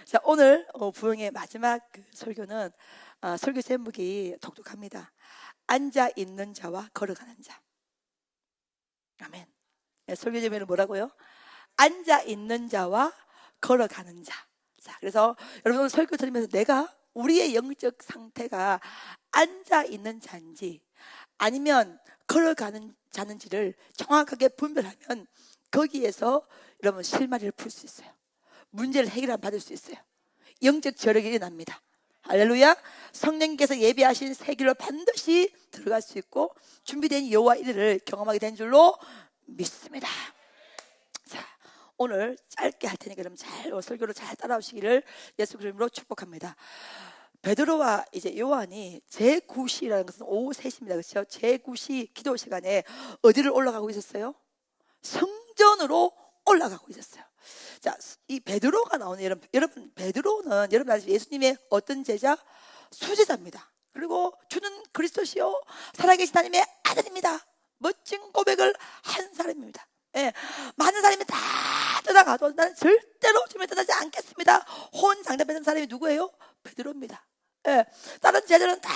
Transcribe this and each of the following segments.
자, 오늘 부흥의 마지막 그 설교는 설교 제목이 독특합니다. 앉아 있는 자와 걸어가는 자. 아멘. 네, 설교 제목은 뭐라고요? 앉아 있는 자와 걸어가는 자. 자, 그래서 여러분 오늘 설교 들으면서 내가 우리의 영적 상태가 앉아 있는 자인지 아니면 걸어가는 자는지를 정확하게 분별하면 거기에서 여러분 실마리를 풀 수 있어요. 문제를 받을 수 있어요. 영적 저력이 일어납니다. 할렐루야. 성령께서 예비하신 새 길로 반드시 들어갈 수 있고 준비된 여호와 일을 경험하게 된 줄로 믿습니다. 자, 오늘 짧게 할 테니까 여러분 잘 설교로 잘 따라오시기를 예수 그리스도로 축복합니다. 베드로와 이제 요한이 제9시라는 것은 오후 3시입니다. 그렇죠? 제9시 기도 시간에 어디를 올라가고 있었어요? 성전으로 올라가고 있었어요. 자, 이 베드로가 나오는 여러분 베드로는 여러분 아시죠? 예수님의 어떤 제자? 수제자입니다. 그리고 주는 그리스도시요 살아계신 하나님의 아들입니다. 멋진 고백을 한 사람입니다. 예, 많은 사람이 다 떠나가도 나는 절대로 주님을 떠나지 않겠습니다. 혼장담했던 사람이 누구예요? 베드로입니다. 예, 다른 제자들은 다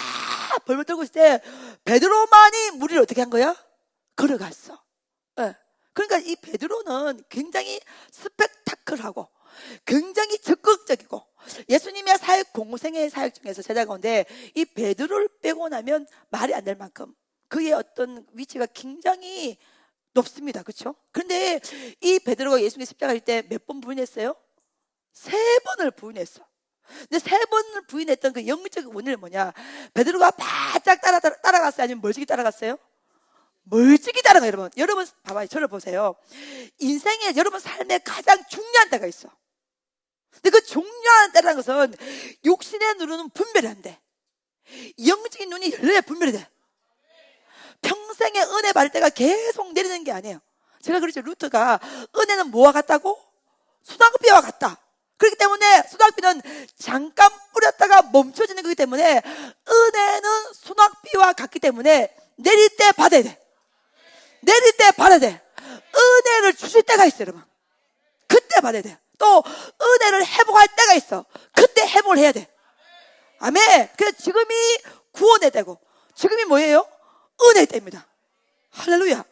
벌벌 떨고 있을 때 베드로만이 무리를 어떻게 한 거야? 걸어갔어. 예. 그러니까 이 베드로는 굉장히 스펙타클하고 굉장히 적극적이고 예수님의 사역 공생의 사역 중에서 제자 가운데 이 베드로를 빼고 나면 말이 안 될 만큼 그의 어떤 위치가 굉장히 높습니다. 그렇죠? 그런데 이 베드로가 예수님의 십자가일 때 몇 번 부인했어요? 3번을 부인했어. 근데 3번을 부인했던 그 영적 원인은 뭐냐? 베드로가 바짝 따라갔어요? 아니면 멀찍이 따라갔어요? 멀찍이 따라가요. 여러분 봐봐요. 저를 보세요. 인생에 여러분 삶에 가장 중요한 때가 있어. 근데 그 중요한 때라는 것은 육신의 눈은 분별이 안 돼. 영적인 눈이 열려야 분별이 돼. 평생의 은혜 받을 때가 계속 내리는 게 아니에요. 제가 그랬죠. 루트가 은혜는 뭐와 같다고? 소낙비와 같다. 그렇기 때문에 소낙비는 잠깐 뿌렸다가 멈춰지는 거기 때문에 은혜는 소낙비와 같기 때문에 내릴 때 받아야 돼. 내릴 때 받아야 돼. 은혜를 주실 때가 있어요, 여러분. 그때 받아야 돼. 또 은혜를 회복할 때가 있어. 그때 회복을 해야 돼. 아멘. 그래서 지금이 구원의 때고 지금이 뭐예요? 은혜의 때입니다. 할렐루야.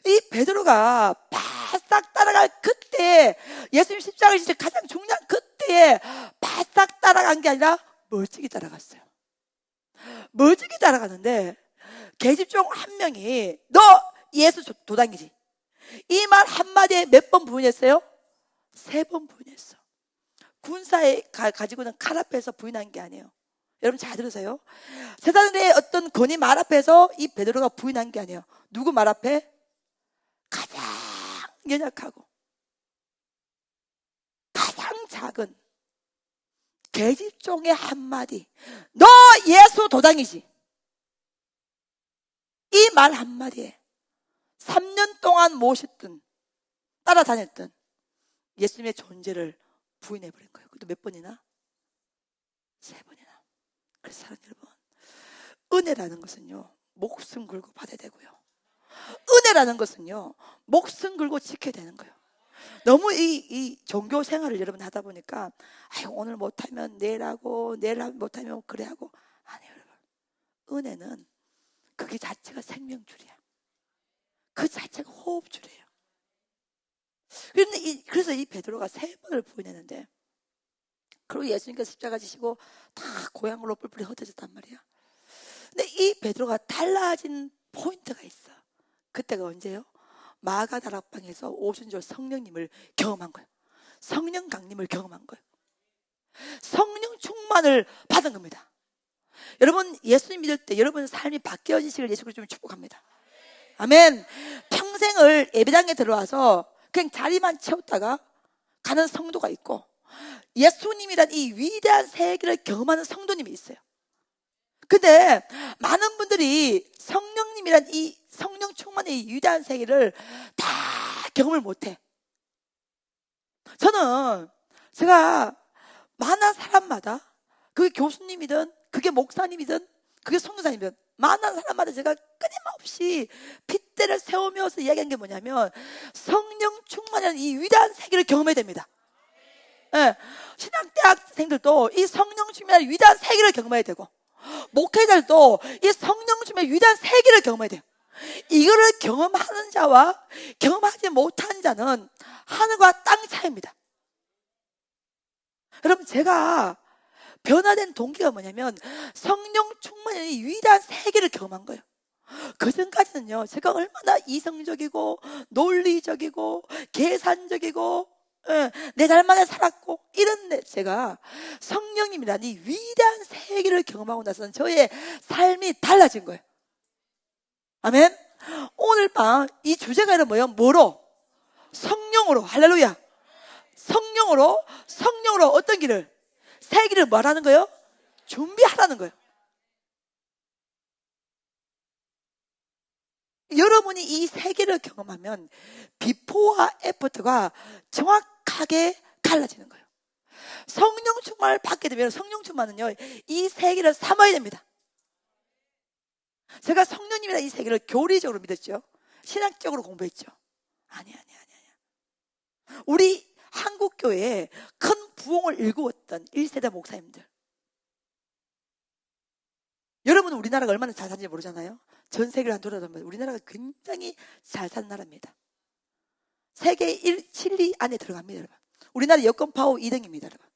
이 베드로가 바싹 따라갈 그때 예수님 십자가를 진짜 가장 중요한 그때에 바싹 따라간 게 아니라 멀찍이 따라갔어요. 멀찍이 따라가는데 계집종 한 명이 너 예수 도당이지? 이 말 한마디에 몇 번 부인했어요? 3번 부인했어. 군사에 가지고 있는 칼 앞에서 부인한 게 아니에요. 여러분 잘 들으세요. 세상의 어떤 권위 말 앞에서 이 베드로가 부인한 게 아니에요. 누구 말 앞에? 가장 연약하고 가장 작은 계집종의 한마디 너 예수 도당이지? 이 말 한마디에 3년 동안 모셨던 따라다녔던 예수님의 존재를 부인해버린 거예요. 그것도 몇 번이나? 3번이나. 그래서 사랑하는 여러분, 은혜라는 것은요 목숨 걸고 받아야 되고요, 은혜라는 것은요 목숨 걸고 지켜야 되는 거예요. 너무 이 종교 생활을 여러분 하다 보니까 오늘 못하면 내일 하고 내일 못하면 그래 하고 아니에요. 여러분, 은혜는 그게 자체가 생명줄이야. 그 자체가 호흡줄이에요. 그래서 이 베드로가 3번을 부인했는데 그리고 예수님께서 십자가 지시고 다 고향으로 뿔뿔이 흩어졌단 말이야. 근데 이 베드로가 달라진 포인트가 있어. 그때가 언제요? 마가다락방에서 오신 줄 성령님을 경험한 거예요. 성령 강림을 경험한 거예요. 성령 충만을 받은 겁니다. 여러분 예수님 믿을 때 여러분 삶이 바뀌어지시길 예수 그리스도로 축복합니다. 아멘. 평생을 예배당에 들어와서 그냥 자리만 채웠다가 가는 성도가 있고 예수님이란 이 위대한 세계를 경험하는 성도님이 있어요. 근데 많은 분들이 성령님이란 이 성령 충만의 이 위대한 세계를 다 경험을 못해. 제가 많은 사람마다 그게 교수님이든 그게 목사님이든 그게 선교사님이든 많은 사람마다 제가 끊임없이 핏대를 세우면서 이야기한 게 뭐냐면 성령 충만한 이 위대한 세계를 경험해야 됩니다. 예, 신학대학생들도 이 성령 충만의 위대한 세계를 경험해야 되고, 목회자들도 이 성령 충만의 위대한 세계를 경험해야 돼요. 이거를 경험하는 자와 경험하지 못한 자는 하늘과 땅 차이입니다. 여러분, 제가 변화된 동기가 뭐냐면 성령 충만의 위대한 세계를 경험한 거예요. 그 전까지는요, 제가 얼마나 이성적이고 논리적이고 계산적이고 내 잘만에 살았고 이런데, 제가 성령님이란 이 위대한 세계를 경험하고 나서는 저의 삶이 달라진 거예요. 아멘. 오늘 밤 이 주제가 뭐예요? 뭐로? 성령으로. 할렐루야. 성령으로 어떤 길을? 새 길을 뭐라는 거예요? 준비하라는 거예요. 여러분이 이 세계를 경험하면 비포와 애프터가 정확하게 갈라지는 거예요. 성령 충만을 받게 되면, 성령 충만은요, 이 세계를 삼아야 됩니다. 제가 성령님이란 이 세계를 교리적으로 믿었죠? 신학적으로 공부했죠? 아니. 우리 한국교회에 큰 부흥을 일구었던 1세대 목사님들, 여러분은 우리나라가 얼마나 잘 사는지 모르잖아요. 전 세계를 한 돌아다니면 우리나라가 굉장히 잘 사는 나라입니다. 세계 7위 안에 들어갑니다, 여러분. 우리나라 여권 파워 2등입니다, 여러분.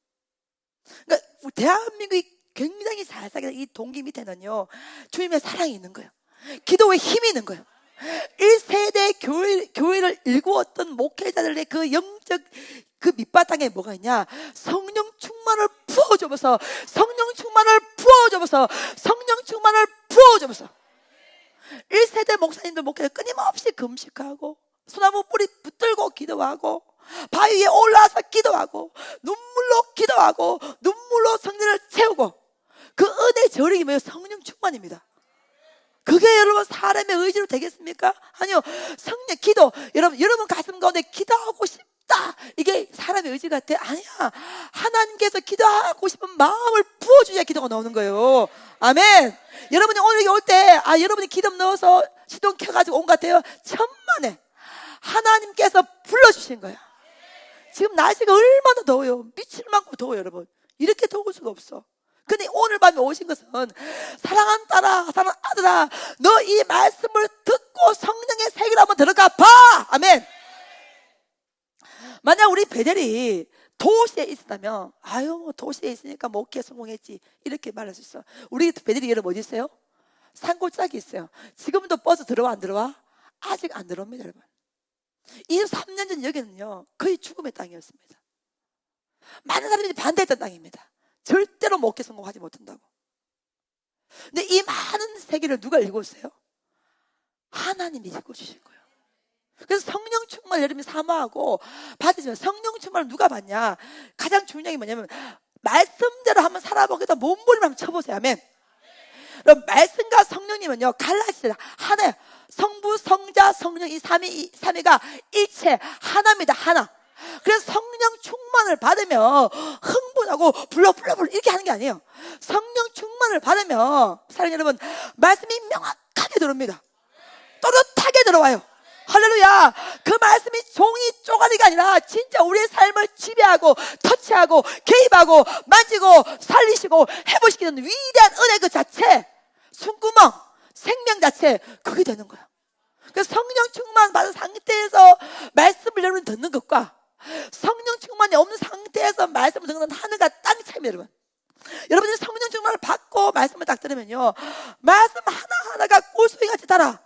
그러니까 대한민국이 굉장히 잘 살게 된 이 동기 밑에는요, 주님의 사랑이 있는 거예요. 기도의 힘이 있는 거예요. 1세대 교회를 일구었던 목회자들의 그 영적 그 밑바탕에 뭐가 있냐? 성령 충만을 부어줘서, 성령 충만을 부어줘서, 성령 충만을 부어줘서. 1세대 목사님들 목회자 끊임없이 금식하고 소나무 뿌리 붙들고 기도하고 바위 위에 올라와서 기도하고 눈물로 기도하고 눈물로 성령을 채우고, 그 은혜 저력이 뭐예요? 성령 충만입니다. 그게 여러분 사람의 의지로 되겠습니까? 아니요. 성령 기도, 여러분 가슴 가운데 기도하고 싶다, 이게 사람의 의지 같아? 아니야. 하나님께서 기도하고 싶은 마음을 부어주셔야 기도가 나오는 거예요. 아멘. 여러분이 오늘 여기 올 때 여러분이 기름 넣어서 시동 켜가지고 온 것 같아요? 천만에 하나님께서 불러주신 거야. 지금 날씨가 얼마나 더워요. 미칠 만큼 더워요, 여러분. 이렇게 더울 수가 없어. 근데 오늘 밤에 오신 것은, 사랑하는 딸아, 사랑하는 아들아, 너 이 말씀을 듣고 성령의 세계로 한번 들어가 봐. 아멘. 만약 우리 베델이 도시에 있었다면, 도시에 있으니까 목회 성공했지, 이렇게 말할 수 있어. 우리 베델이 여러분 어디 있어요? 산골짜기 있어요. 지금도 버스 들어와 안 들어와? 아직 안 들어옵니다, 여러분. 23년 전 여기는요, 거의 죽음의 땅이었습니다. 많은 사람들이 반대했던 땅입니다. 절대로 목회 성공하지 못한다고. 근데 이 많은 세계를 누가 읽었어요? 하나님이 읽어주신 거예요. 그래서 성령 충만을 여러분이 사모하고 받으시면, 성령 충만을 누가 받냐? 가장 중요한 게 뭐냐면, 말씀대로 한번 살아보겠다 몸부림 한번 쳐보세요. 아멘. 그럼 말씀과 성령님은요, 갈라지잖아. 하나예요. 성부, 성자, 성령, 이 삼위가 일체 하나입니다. 하나. 그래서 성령 충만을 받으면 흥분하고 불러 이렇게 하는 게 아니에요. 성령 충만을 받으면, 사랑하는 여러분, 말씀이 명확하게 들어옵니다. 또렷하게 들어와요. 할렐루야. 그 말씀이 종이 쪼가리가 아니라 진짜 우리의 삶을 지배하고 터치하고 개입하고 만지고 살리시고 해보시키는 위대한 은혜 그 자체, 숨구멍, 생명 자체, 그게 되는 거야. 그래서 성령 충만 받은 상태에서 말씀을 여러분 듣는 것과 성령 충만이 없는 상태에서 말씀을 듣는 하늘과 땅 차이입니다, 여러분. 여러분이 성령 충만을 받고 말씀을 딱 들으면요, 말씀 하나하나가 꿀소리같이 달아.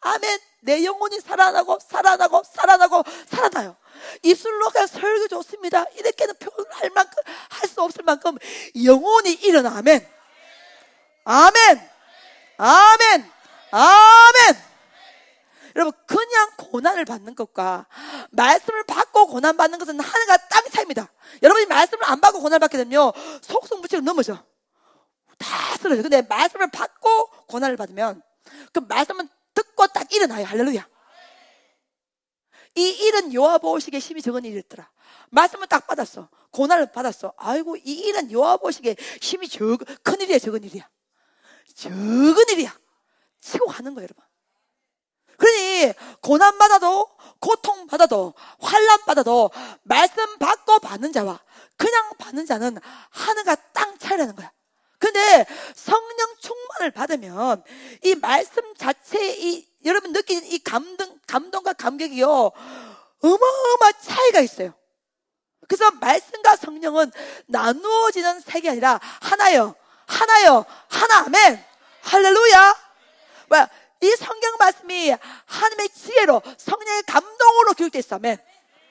아멘. 내 영혼이 살아나고 살아나요. 입술로 그냥 설교 좋습니다, 이렇게는 표현할 만큼, 할 수 없을 만큼 영혼이 일어나. 아멘. 여러분, 그냥 고난을 받는 것과 말씀을 받고 고난 받는 것은 하늘과 땅 차이입니다. 여러분이 말씀을 안 받고 고난 받게 되면요, 속성무치로 넘어져. 다 쓰러져. 근데 말씀을 받고 고난을 받으면 그 말씀은 듣고 딱 일어나요. 할렐루야. 이 일은 여호와보시기에 힘이 적은 일이었더라. 말씀을 딱 받았어. 고난을 받았어. 아이고, 이 일은 여호와보시기에 힘이 큰 일이야, 적은 일이야? 적은 일이야. 치고 가는 거예요, 여러분. 그러니 고난받아도 고통받아도 환난받아도 말씀 받고 받는 자와 그냥 받는 자는 하늘과 땅 차이라는 거야. 근데 성령 충만을 받으면 이 말씀 자체의 여러분 느끼는 이 감동과 감격이요, 어마어마한 차이가 있어요. 그래서 말씀과 성령은 나누어지는 색이 아니라 하나요. 하나. 아멘. 할렐루야. 이 성경 말씀이 하나님의 지혜로 성령의 감동으로 기록되어 있어. 아멘.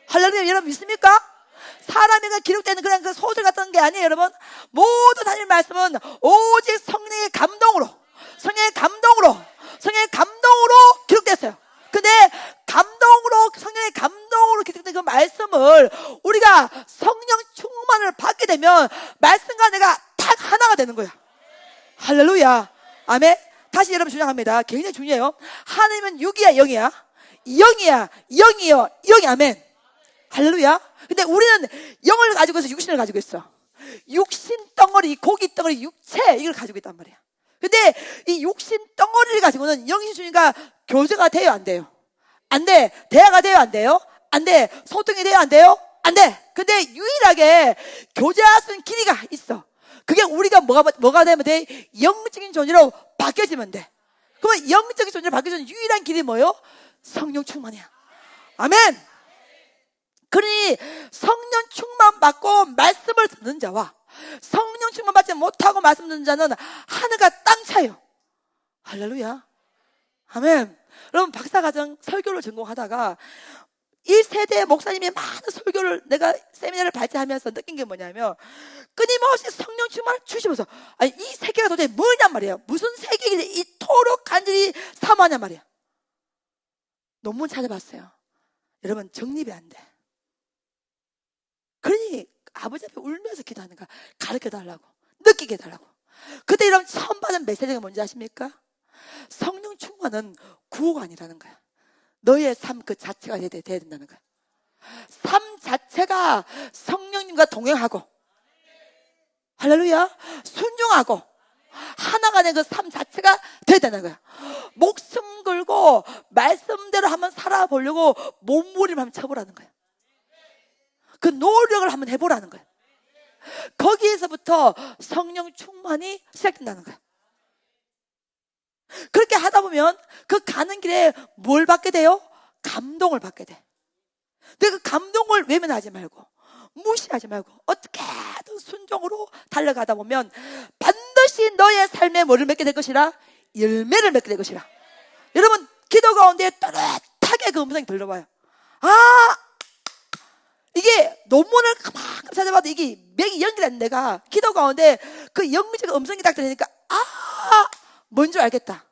할렐루야. 여러분 믿습니까? 사람에게 기록되는 그냥 그 소설 같은 게 아니에요, 여러분. 모든 하나님의 말씀은 오직 성령의 감동으로 기록됐어요. 근데 성령의 감동으로 기록된 그 말씀을 우리가 성령 충만을 받게 되면 말씀과 내가 딱 하나가 되는 거야. 할렐루야. 아멘. 다시 여러분 주장합니다. 굉장히 중요해요. 하나님은 6이야 0이야? 0이요. 아멘. 할렐루야. 근데 우리는 영을 가지고 있어, 육신을 가지고 있어. 육신 덩어리, 고기 덩어리, 육체, 이걸 가지고 있단 말이야. 근데 이 육신 덩어리를 가지고는 영신 주님과 교제가 돼요, 안 돼요? 안 돼. 대화가 돼요, 안 돼요? 안 돼. 소통이 돼요, 안 돼요? 안 돼. 근데 유일하게 교제할 수 있는 길이가 있어. 그게 우리가 뭐가 되면 돼? 영적인 존재로 바뀌어지면 돼. 그러면 영적인 존재로 바뀌어지는 유일한 길이 뭐예요? 성령 충만이야. 아멘. 그러니 성령 충만 받고 말씀을 듣는 자와 성령 충만 받지 못하고 말씀 듣는 자는 하늘과 땅 차이요. 할렐루야. 아멘. 여러분 박사과정 설교를 전공하다가 1세대 목사님이 많은 설교를 내가 세미나를 발제하면서 느낀 게 뭐냐면 끊임없이 성령 충만을 주시면서 아니 이 세계가 도대체 뭐냔 말이에요. 무슨 세계이길래 이토록 간절히 사모하냔 말이야. 논문 찾아봤어요. 여러분 정립이 안 돼. 그러니 아버지 앞에 울면서 기도하는 거야. 가르쳐달라고, 느끼게 해달라고. 그때 여러분 처음 받은 메시지가 뭔지 아십니까? 성령 충만은 구호가 아니라는 거야. 너의 삶 그 자체가 돼야 된다는 거야. 삶 자체가 성령님과 동행하고, 할렐루야, 순종하고 하나가 된 그 삶 자체가 돼야 되는 거야. 목숨 걸고 말씀대로 한번 살아보려고 몸부림 한번 쳐보라는 거야. 그 노력을 한번 해보라는 거야. 거기에서부터 성령 충만이 시작된다는 거야. 그렇게 하다 보면 그 가는 길에 뭘 받게 돼요? 감동을 받게 돼. 근데 그 감동을 외면하지 말고 무시하지 말고 어떻게든 순종으로 달려가다 보면 반드시 너의 삶에 뭐를 맺게 될 것이라? 열매를 맺게 될 것이라. 여러분 기도 가운데 또렷하게 그 음성이 들려와요. 이게 논문을 가만히 찾아봐도 이게 명이 연결된 내가 기도 가운데 그 영적 음성이 딱 들리니까 뭔 줄 알겠다.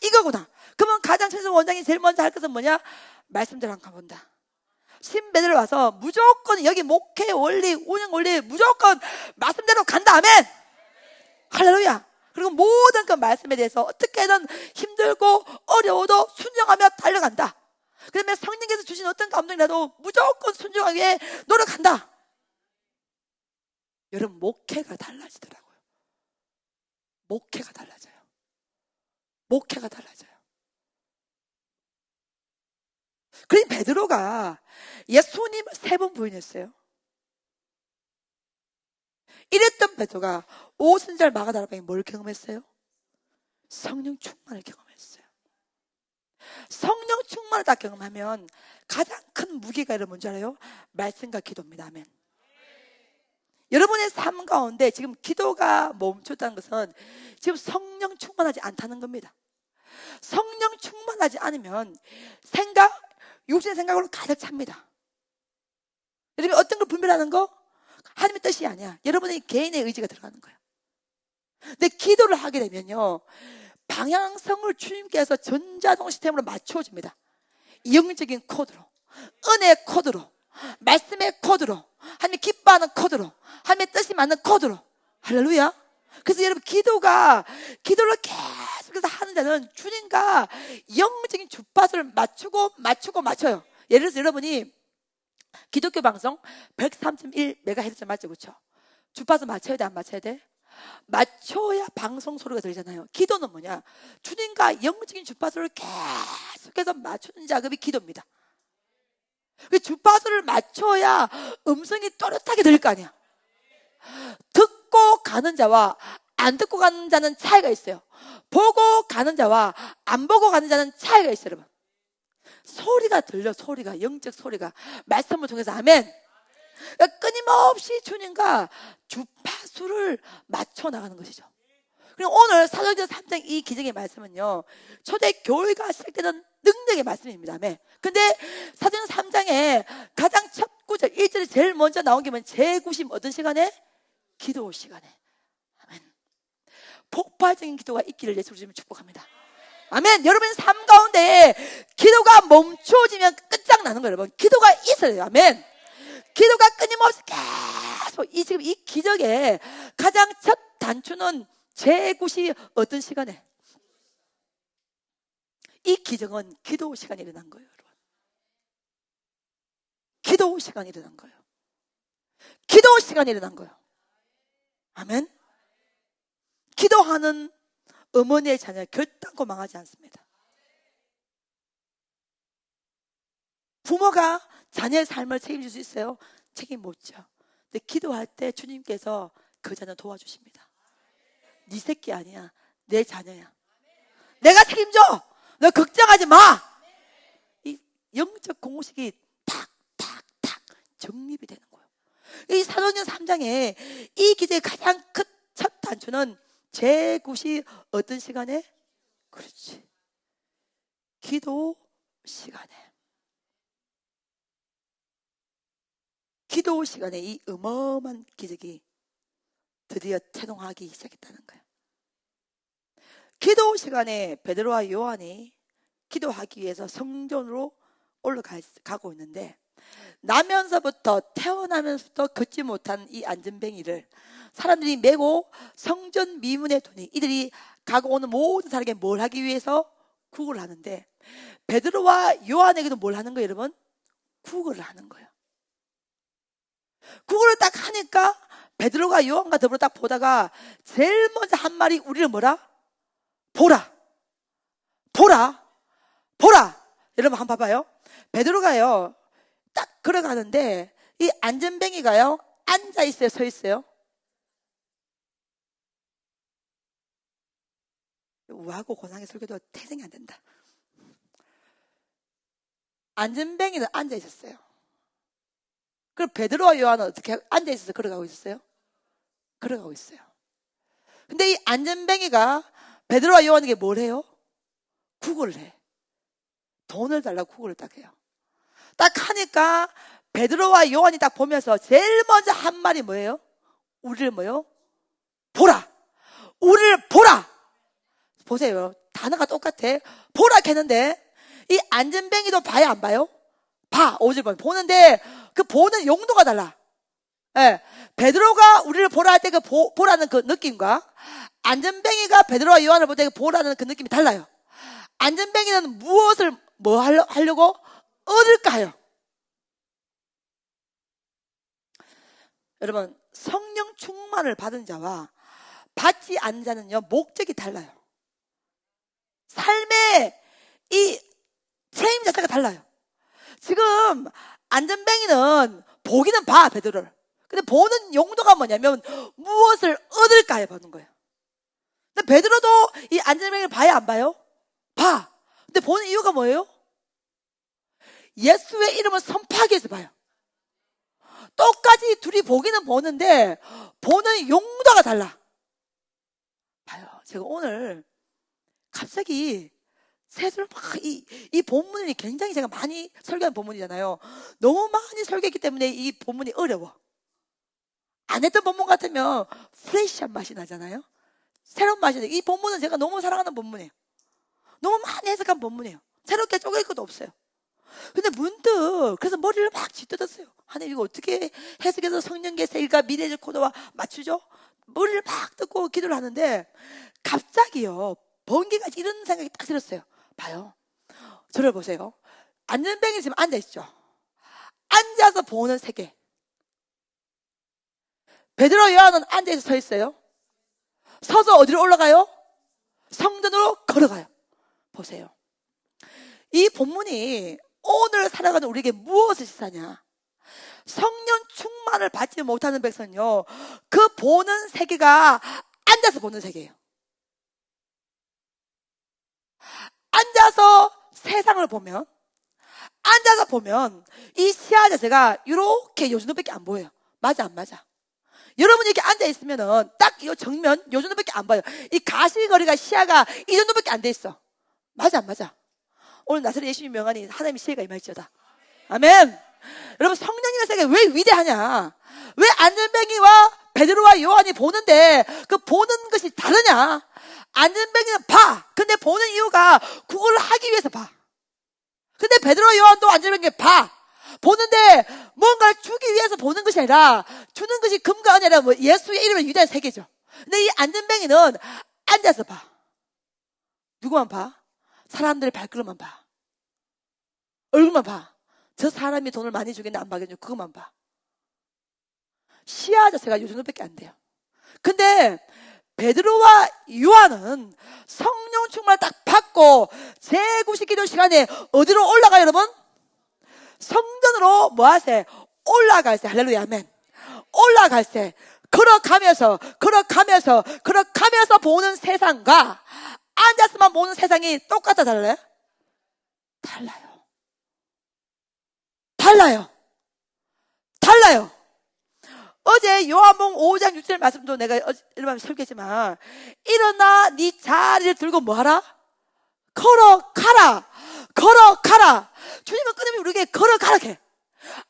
이거구나. 그러면 가장 최소 원장이 제일 먼저 할 것은 뭐냐? 말씀대로 한번 가본다. 신배들 와서 무조건 여기 목회 원리, 운영 원리 무조건 말씀대로 간다. 아멘. 할렐루야. 그리고 모든 그 말씀에 대해서 어떻게든 힘들고 어려워도 순종하며 달려간다. 그러면 성령께서 주신 어떤 감동이라도 무조건 순종하게 노력한다. 여러분 목회가 달라지더라고요. 목회가 달라져요. 그러니 베드로가 예수님을 3번 부인했어요. 이랬던 베드로가 오순절 마가다라방에 뭘 경험했어요? 성령 충만을 경험했어요. 성령 충만을 다 경험하면 가장 큰 무게가 여러분 뭔지 알아요? 말씀과 기도입니다. 아멘. 여러분의 삶 가운데 지금 기도가 멈췄다는 것은 지금 성령 충만하지 않다는 겁니다. 성령 충만하지 않으면 육신의 생각으로 가득 찹니다. 여러분 어떤 걸 분별하는 거? 하나님의 뜻이 아니야. 여러분의 개인의 의지가 들어가는 거야. 근데 기도를 하게 되면요 방향성을 주님께서 전자동 시스템으로 맞춰줍니다. 영적인 코드로, 은혜의 코드로, 말씀의 코드로, 하나님의 기뻐하는 코드로, 하나님의 뜻이 맞는 코드로. 할렐루야. 그래서 여러분 기도를 계속해서 하는 데는 주님과 영적인 주파수를 맞춰요. 예를 들어서 여러분이 기독교 방송 103.1MHz 맞죠? 그렇죠? 주파수 맞춰야 돼, 안 맞춰야 돼? 맞춰야 방송 소리가 들리잖아요. 기도는 뭐냐? 주님과 영적인 주파수를 계속해서 맞추는 작업이 기도입니다. 그 주파수를 맞춰야 음성이 또렷하게 들릴 거 아니야. 듣고 가는 자와 안 듣고 가는 자는 차이가 있어요. 보고 가는 자와 안 보고 가는 자는 차이가 있어요, 여러분. 소리가 들려, 소리가, 영적 소리가 말씀을 통해서. 아멘. 그러니까 끊임없이 주님과 주파수를 맞춰 나가는 것이죠. 그리고 오늘 사도행전 3장 이 기적의 말씀은요, 초대 교회가 시작되는 능력의 말씀입니다. 아멘. 근데 사도행전 3장에 가장 첫 구절 1절에 제일 먼저 나온 게 뭐냐면 재구심 어떤 시간에? 기도 시간에. 아멘. 폭발적인 기도가 있기를 예수 주님을 축복합니다. 아멘. 여러분 삶 가운데 기도가 멈춰지면 끝장나는 거예요, 여러분. 기도가 있어야 돼요. 아멘. 기도가 끊임없이 계속 지금 이 기적의 가장 첫 단추는 제9시 어떤 시간에? 이 기적은 기도 시간에 일어난 거예요, 여러분. 기도 시간에 일어난 거예요. 기도 시간에 일어난 거예요. 아멘. 기도하는 어머니의 자녀 결단코 망하지 않습니다. 부모가 자녀의 삶을 책임질 수 있어요? 책임 못 져. 근데 기도할 때 주님께서 그 자녀 도와주십니다. 네 새끼 아니야, 내 자녀야. 내가 책임져. 너 걱정하지 마. 이 영적 공식이 탁탁탁 정립이 되는 거예요. 이 사도행전 3장에 이 기적의 가장 큰 첫 단추는 제9시 어떤 시간에? 그렇지, 기도 시간에. 기도 시간에 이 어마어마한 기적이 드디어 태동하기 시작했다는 거예요. 기도 시간에 베드로와 요한이 기도하기 위해서 성전으로 올라가고 있는데, 태어나면서부터 걷지 못한 이 안전뱅이를 사람들이 메고 성전 미문의 돈이 이들이 가고 오는 모든 사람에게 뭘 하기 위해서 구걸을 하는데, 베드로와 요한에게도 뭘 하는 거예요, 여러분? 구걸을 하는 거예요. 구걸을 딱 하니까 베드로가 요한과 더불어 딱 보다가 제일 먼저 한 말이 우리를 뭐라? 보라, 보라, 보라. 여러분 한번 봐봐요. 베드로가요 딱 걸어가는데 이 안전뱅이가요 앉아 있어요, 서 있어요? 우하고 고상의 설교도 태생이 안 된다. 안전뱅이는 앉아 있었어요. 그럼 베드로와 요한은 어떻게 앉아 있어서 걸어가고 있었어요? 걸어가고 있어요. 근데 이 안전뱅이가 베드로와 요한에게 뭘 해요? 구걸을 해. 돈을 달라고 구걸을 딱 해요. 딱 하니까 베드로와 요한이 딱 보면서 제일 먼저 한 말이 뭐예요? 우리를 뭐요? 보라. 우리를 보라. 보세요. 단어가 똑같아. 보라 했는데 이 안전뱅이도 봐야 안 봐요? 봐. 5절 보면 보는데 그 보는 용도가 달라. 예. 베드로가 우리를 보라 할 때 그 보라는 그 느낌과 안전뱅이가 베드로와 요한을 볼 때 그 보라는 그 느낌이 달라요. 안전뱅이는 무엇을 뭐 하려고 얻을까요? 여러분, 성령 충만을 받은 자와 받지 않는 자는요 목적이 달라요. 삶의 이 책임 자체가 달라요. 지금 안전뱅이는 보기는 봐, 베드로를. 근데 보는 용도가 뭐냐면 무엇을 얻을까요 보는 거예요. 근데 베드로도 이 안전뱅이를 봐야 안 봐요? 봐. 근데 보는 이유가 뭐예요? 예수의 이름을 선포하기 위해서 봐요. 똑같이 둘이 보기는 보는데 보는 용도가 달라. 봐요. 제가 오늘 갑자기 새들 막 이 본문이 굉장히 제가 많이 설교한 본문이잖아요. 너무 많이 설교했기 때문에 이 본문이 어려워. 안 했던 본문 같으면 프레시한 맛이 나잖아요. 새로운 맛이 나요. 이 본문은 제가 너무 사랑하는 본문이에요. 너무 많이 해석한 본문이에요. 새롭게 쪼갤 것도 없어요. 근데 문득 그래서 머리를 막 쥐뜯었어요. 하나님 이거 어떻게 해석해서 성령계세 일과 미래적 코드와 맞추죠? 머리를 막 뜯고 기도를 하는데 갑자기요 번개가 이런 생각이 딱 들었어요. 봐요. 저를 보세요. 안전뱅이 지금 앉아있죠. 앉아서 보는 세계. 베드로 요한은 앉아서 서 있어요. 서서 어디로 올라가요? 성전으로 걸어가요. 보세요. 이 본문이 오늘 살아가는 우리에게 무엇을 시사하냐? 성령 충만을 받지 못하는 백성은요, 그 보는 세계가 앉아서 보는 세계예요. 앉아서 세상을 보면, 앉아서 보면 이 시야 자체가 이렇게 요 정도밖에 안 보여요. 맞아, 안 맞아? 여러분이 이렇게 앉아있으면은 딱 이 정면 요 정도밖에 안 보여요. 이 가시거리가 시야가 이 정도밖에 안 돼 있어. 맞아, 안 맞아? 오늘 나사렛 예수님 명하니 하나님의 시야가 임할지어다. 아멘. 여러분, 성령님의 세계가 왜 위대하냐? 왜 안전뱅이와 베드로와 요한이 보는데 그 보는 것이 다르냐? 안전뱅이는 봐. 근데 보는 이유가 그걸 하기 위해서 봐. 근데 베드로와 요한도 안전뱅이 봐. 보는데 뭔가를 주기 위해서 보는 것이 아니라 주는 것이 금과 은혜라 뭐 예수의 이름을 위대한 세계죠. 근데 이 안전뱅이는 앉아서 봐. 누구만 봐? 사람들의 발걸음만 봐. 얼굴만 봐. 저 사람이 돈을 많이 주겠네 안 받겠네 그것만 봐. 시야 자체가 요 정도밖에 안 돼요. 근데 베드로와 요한은 성령 충만을 딱 받고 제9식기도 시간에 어디로 올라가요 여러분? 성전으로 뭐 하세요? 올라갈세. 할렐루야 아멘. 올라갈세. 걸어가면서 보는 세상과 앉아서만 보는 세상이 똑같아 달라요? 달라요. 어제 요한복음 5장 6절 말씀도 내가 이런 설교했지만 일어나 네 자리를 들고 뭐하라? 걸어가라. 주님은 끊임없이 우리에게 걸어가라 해.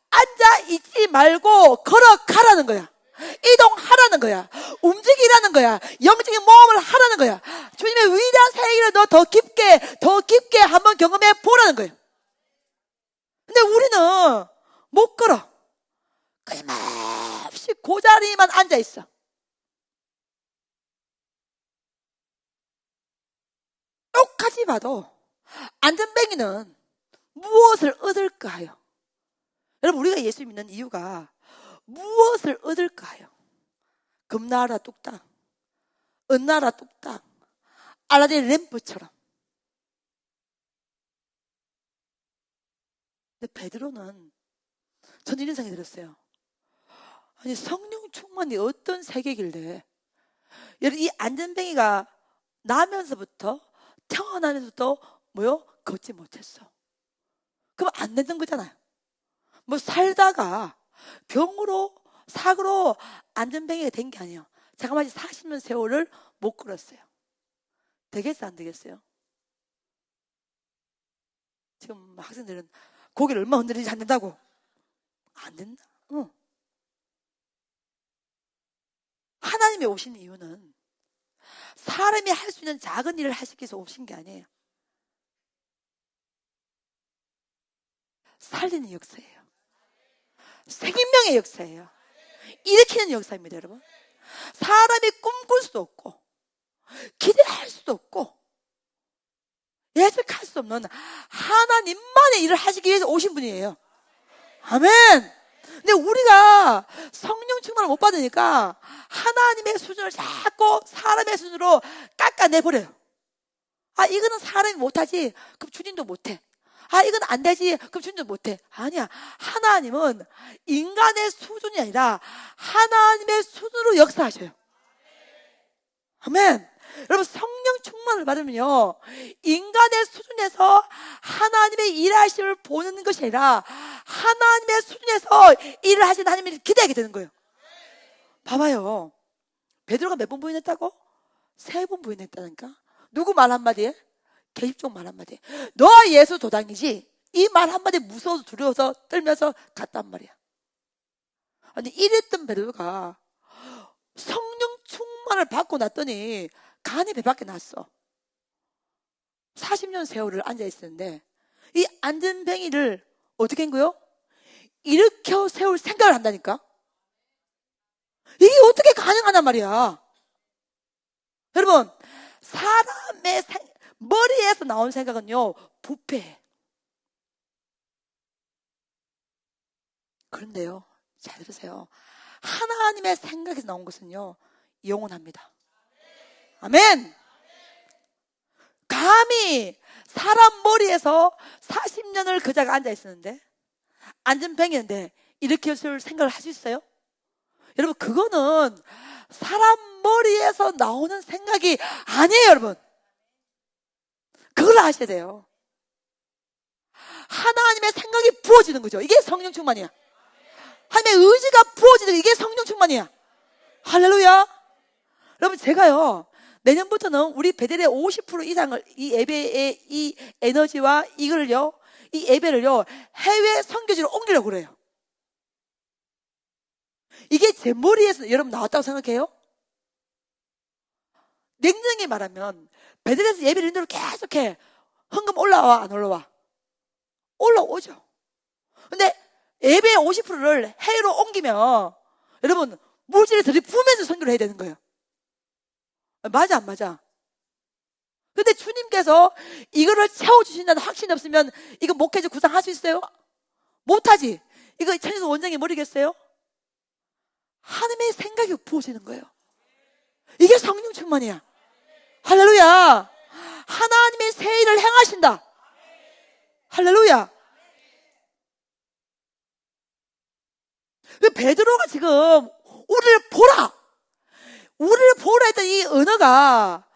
앉아있지 말고 걸어가라는 거야. 이동하라는 거야. 움직이라는 거야. 영적인 모험을 하라는 거야. 주님의 위대한 세계를 너 더 깊게 한번 경험해 보라는 거예요. 근데 우리는 못 걸어. 끊임없이 그 자리만 앉아있어. 똑같이 봐도 안전뱅이는 무엇을 얻을까요? 여러분, 우리가 예수 믿는 이유가 무엇을 얻을까요? 금나라 뚝딱, 은나라 뚝딱, 알라딘 램프처럼. 근데 베드로는 저는 이런 생각이 들었어요. 아니, 성령 충만이 어떤 세계길래 여러분, 이 안전뱅이가 태어나면서부터 뭐요? 걷지 못했어. 그럼 안 되는 거잖아요. 뭐 살다가 병으로 사고로 안전뱅이가 된 게 아니에요. 잠깐만 40년 세월을 못 걸었어요. 되겠어 안 되겠어요? 지금 학생들은 고개를 얼마나 흔들리지 않는다고? 안 된다. 하나님이 오신 이유는 사람이 할 수 있는 작은 일을 하시기 위해서 오신 게 아니에요. 살리는 역사예요. 생명의 역사예요. 일으키는 역사입니다, 여러분. 사람이 꿈꿀 수도 없고 기대할 수도 없고 예측할 수 없는 하나님만의 일을 하시기 위해서 오신 분이에요. 아멘. 근데 우리가 성령 충만을 못 받으니까 하나님의 수준을 자꾸 사람의 수준으로 깎아내버려요. 아, 이거는 사람이 못하지 그럼 주님도 못해. 아, 이건 안 되지 그럼 주님도 못해. 아니야. 하나님은 인간의 수준이 아니라 하나님의 수준으로 역사하셔요. 아멘. 여러분, 성령 충만을 받으면요 인간의 수준에서 하나님의 일하심을 보는 것이 아니라 하나님의 수준에서 일을 하시는 하나님을 기대하게 되는 거예요. 봐봐요. 베드로가 몇 번 부인했다고? 3번 부인했다니까. 누구 말 한마디에? 계집종 말 한마디에. 너 예수 도당이지? 이 말 한마디에 무서워서 두려워서 떨면서 갔단 말이야. 아니, 이랬던 베드로가 성령 충만을 받고 났더니 간이 배 밖에 났어. 40년 세월을 앉아있었는데 이 안전뱅이를 어떻게 한 거요? 일으켜 세울 생각을 한다니까. 이게 어떻게 가능하단 말이야. 여러분, 사람의 머리에서 나온 생각은요 부패해. 그런데요, 잘 들으세요. 하나님의 생각에서 나온 것은요 영원합니다. 아멘. 감히 사람 머리에서 40년을 그자가 앉아 있었는데, 안전뱅이인데 이렇게 할 생각을 할 수 있어요? 여러분, 그거는 사람 머리에서 나오는 생각이 아니에요, 여러분. 그걸 아셔야 돼요. 하나님의 생각이 부어지는 거죠. 이게 성령 충만이야. 하나님의 의지가 부어지는 이게 성령 충만이야. 할렐루야. 여러분, 제가요, 내년부터는 우리 베델의 50% 이상을 이 예배의 이 에너지와 이걸요, 이 예배를요, 해외 선교지로 옮기려고 그래요. 이게 제 머리에서 여러분 나왔다고 생각해요? 냉정히 말하면 베델에서 예배를 인도를 계속해. 헌금 올라와 안 올라와? 올라오죠. 근데 예배의 50%를 해외로 옮기면 여러분 물질을 들이부으면서 선교를 해야 되는 거예요. 맞아 안 맞아? 근데 주님께서 이거를 채워주신다는 확신이 없으면 이거 목회지 구상할 수 있어요? 못하지. 이거 천에서 원장이 모르겠어요? 하나님의 생각이 부어지는 거예요. 이게 성령 충만이야. 할렐루야. 하나님의 새 일을 행하신다. 할렐루야. 베드로가 지금 우리를 보라, 우리를 보라 했던 이 언어가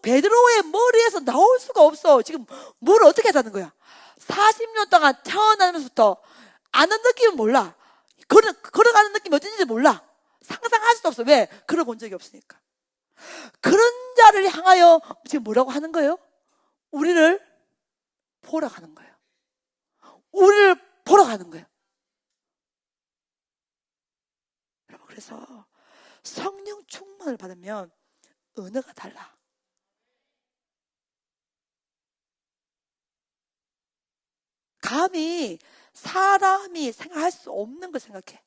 베드로의 머리에서 나올 수가 없어. 지금 뭘 어떻게 하자는 거야? 40년 동안 태어나면서부터 아는 느낌은 몰라. 걸어가는 느낌이 어떤지 몰라. 상상할 수도 없어. 왜? 걸어본 적이 없으니까. 그런 자를 향하여 지금 뭐라고 하는 거예요? 우리를 보러 가는 거예요. 우리를 보러 가는 거예요. 여러분, 그래서 성령 충만을 받으면 언어가 달라. 감히 사람이 생각할 수 없는 걸 생각해.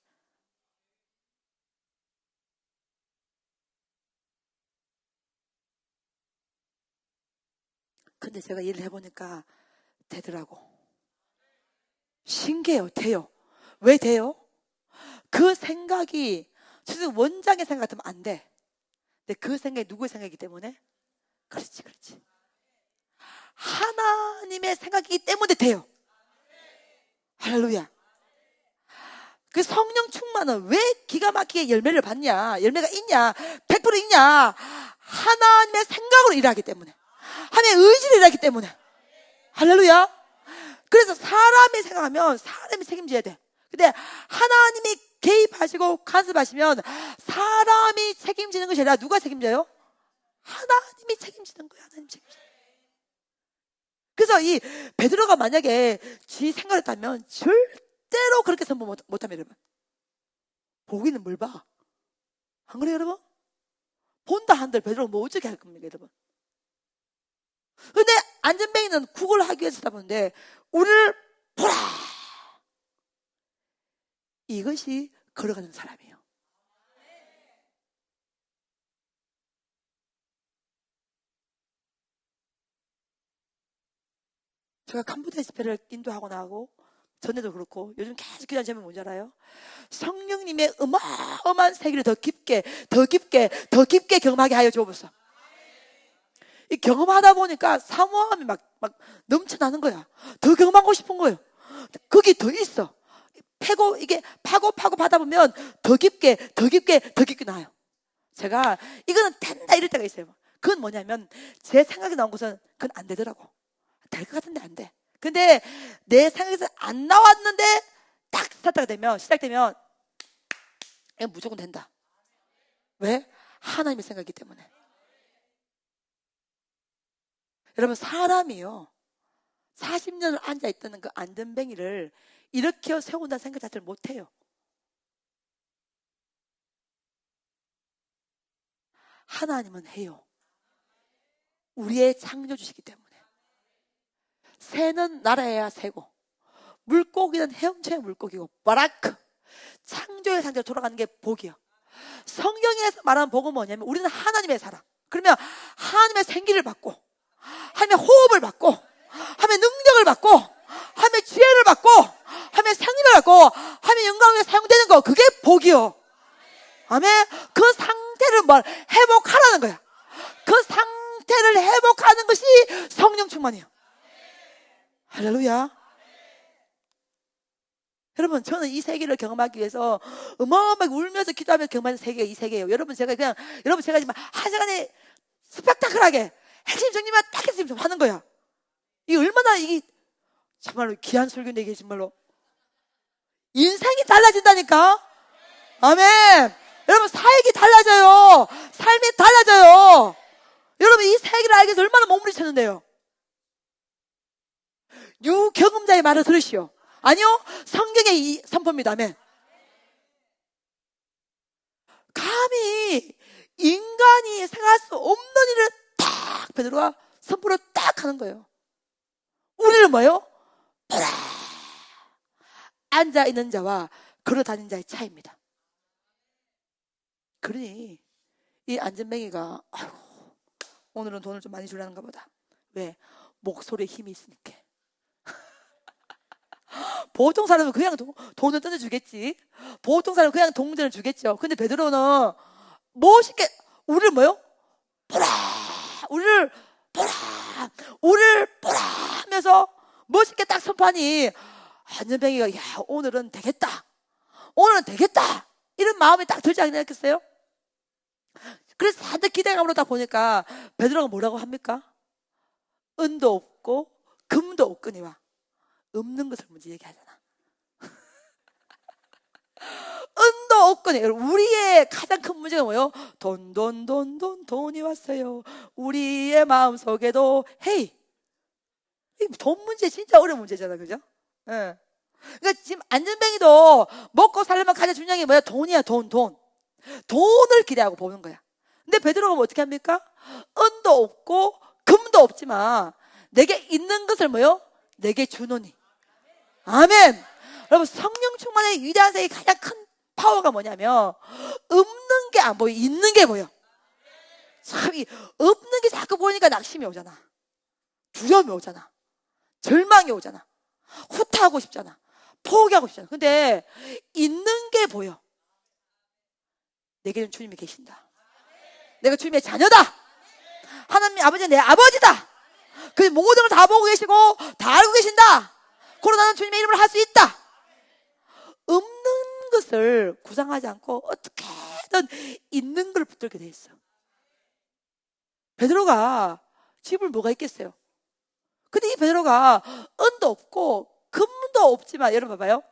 근데 제가 일을 해보니까 되더라고. 신기해요. 돼요. 왜 돼요? 그 생각이 지금 원장의 생각 같으면 안 돼. 근데 그 생각이 누구의 생각이기 때문에? 그렇지. 하나님의 생각이기 때문에 돼요. 할렐루야. 그 성령 충만은 왜 기가 막히게 열매를 받냐? 열매가 있냐? 100% 있냐? 하나님의 생각으로 일하기 때문에, 하나님의 의지를 일하기 때문에. 할렐루야. 그래서 사람이 생각하면 사람이 책임져야 돼. 근데 하나님이 개입하시고 간섭하시면 사람이 책임지는 것이 아니라 누가 책임져요? 하나님이 책임지는 거예요. 하나님 책임지는 거예요. 그래서 이 베드로가 만약에 지 생각을 했다면 절대로 그렇게 선포 못하면, 여러분, 보기는 뭘 봐? 안 그래요, 여러분? 본다 한들 베드로가 뭐 어떻게 할 겁니까, 여러분? 근데 안전뱅이는 구걸을 하기 위해서 하다 보는데 우리를 보라, 이것이 걸어가는 사람이에요. 제가 캄보디아 집회를 인도하고 나고 전에도 그렇고 요즘 계속 기도하는 제목이 뭔지 알아요? 성령님의 어마어마한 세계를 더 깊게 경험하게 하여 주옵소서. 이 경험하다 보니까 사모함이 막 넘쳐나는 거야. 더 경험하고 싶은 거예요. 거기 더 있어. 이게 파고 받다 보면 더 깊게 나요. 제가 이거는 된다 이럴 때가 있어요. 그건 뭐냐면 제 생각이 나온 것은 그건 안 되더라고. 될 것 같은데 안 돼. 근데 내 생각에서 안 나왔는데 딱 시작되면 이건 무조건 된다. 왜? 하나님의 생각이기 때문에. 여러분, 사람이요 40년을 앉아있다는 그 안전뱅이를 이렇게 세운다는 생각 자체를 못해요. 하나님은 해요. 우리의 창조주시기 때문에. 새는 날아야 새고, 물고기는 헤엄쳐야 물고기고, 바라크, 창조의 상태로 돌아가는 게 복이요. 성경에서 말하는 복은 뭐냐면 우리는 하나님의 사람. 그러면 하나님의 생기를 받고, 하나님의 호흡을 받고, 하나님의 능력을 받고, 하나님의 지혜를 받고, 하나님의 생리를 받고, 하나님의 영광에 사용되는 거, 그게 복이요. 아멘. 그 상태를 회복하라는 거야. 그 상태를 회복하는 것이 성령 충만이에요. 할렐루야. 여러분, 저는 이 세계를 경험하기 위해서 어마어마하게 울면서 기도하면서 경험하는 세계가 이 세계예요. 여러분, 제가 지금 한 시간에 스펙타클하게 핵심 정리만 딱 해서 지금 하는 거야. 이게 얼마나 이게 정말로 귀한 설교인데, 이게 정말로 인생이 달라진다니까. 아멘. 여러분, 사역이 달라져요. 삶이 달라져요. 여러분, 이 세계를 알기 위해서 얼마나 몸부림쳤는데요. 유경험자의 말을 들으시오. 아니요, 성경의 이 선포입니다. 아멘. 감히 인간이 생각할 수 없는 일을 딱 베드로가 선포를 딱 하는 거예요. 우리는 뭐예요? 보라, 앉아있는 자와 걸어다니는 자의 차이입니다. 그러니 이 안전뱅이가 아이고, 오늘은 돈을 좀 많이 주려는가 보다. 왜? 목소리에 힘이 있으니까. 보통 사람은 그냥 돈을 던져주겠지. 보통 사람은 그냥 동전을 주겠죠. 근데 베드로는 멋있게 우리를 뭐요? 보라, 우리를 보라, 우리를 보라 하면서 멋있게 딱 선포하니 안전뱅이가 야, 오늘은 되겠다, 오늘은 되겠다, 이런 마음이 딱 들지 않겠어요? 그래서 다들 기대감으로 딱 보니까 베드로가 뭐라고 합니까? 은도 없고 금도 없거니와 없는 것을 먼저 얘기하잖아. 은도 없거니. 우리의 가장 큰 문제가 뭐예요? 돈이 왔어요. 우리의 마음속에도 헤이, 돈 문제 진짜 어려운 문제잖아, 그죠? 예. 그러니까 지금 안전뱅이도 먹고 살려면 가장 중요한 게 뭐야? 돈이야. 돈을 기대하고 보는 거야. 근데 베드로가 뭐 어떻게 합니까? 은도 없고 금도 없지만 내게 있는 것을 뭐요? 내게 주노니. 아멘. 여러분, 성령 충만의 위대한 세계의 가장 큰 파워가 뭐냐면 없는 게 안 보여, 있는 게 보여. 참, 없는 게 자꾸 보이니까 낙심이 오잖아, 두려움이 오잖아, 절망이 오잖아, 후퇴하고 싶잖아, 포기하고 싶잖아. 근데 있는 게 보여. 내게는 주님이 계신다. 내가 주님의 자녀다. 하나님 아버지는 내 아버지다. 그 모든 걸 다 보고 계시고 다 알고 계신다. 그러나 나는 주님의 이름을 할 수 있다. 없는 것을 구상하지 않고 어떻게든 있는 걸 붙들게 돼 있어. 베드로가 집을 뭐가 있겠어요? 근데 이 베드로가 은도 없고 금도 없지만, 여러분 봐봐요,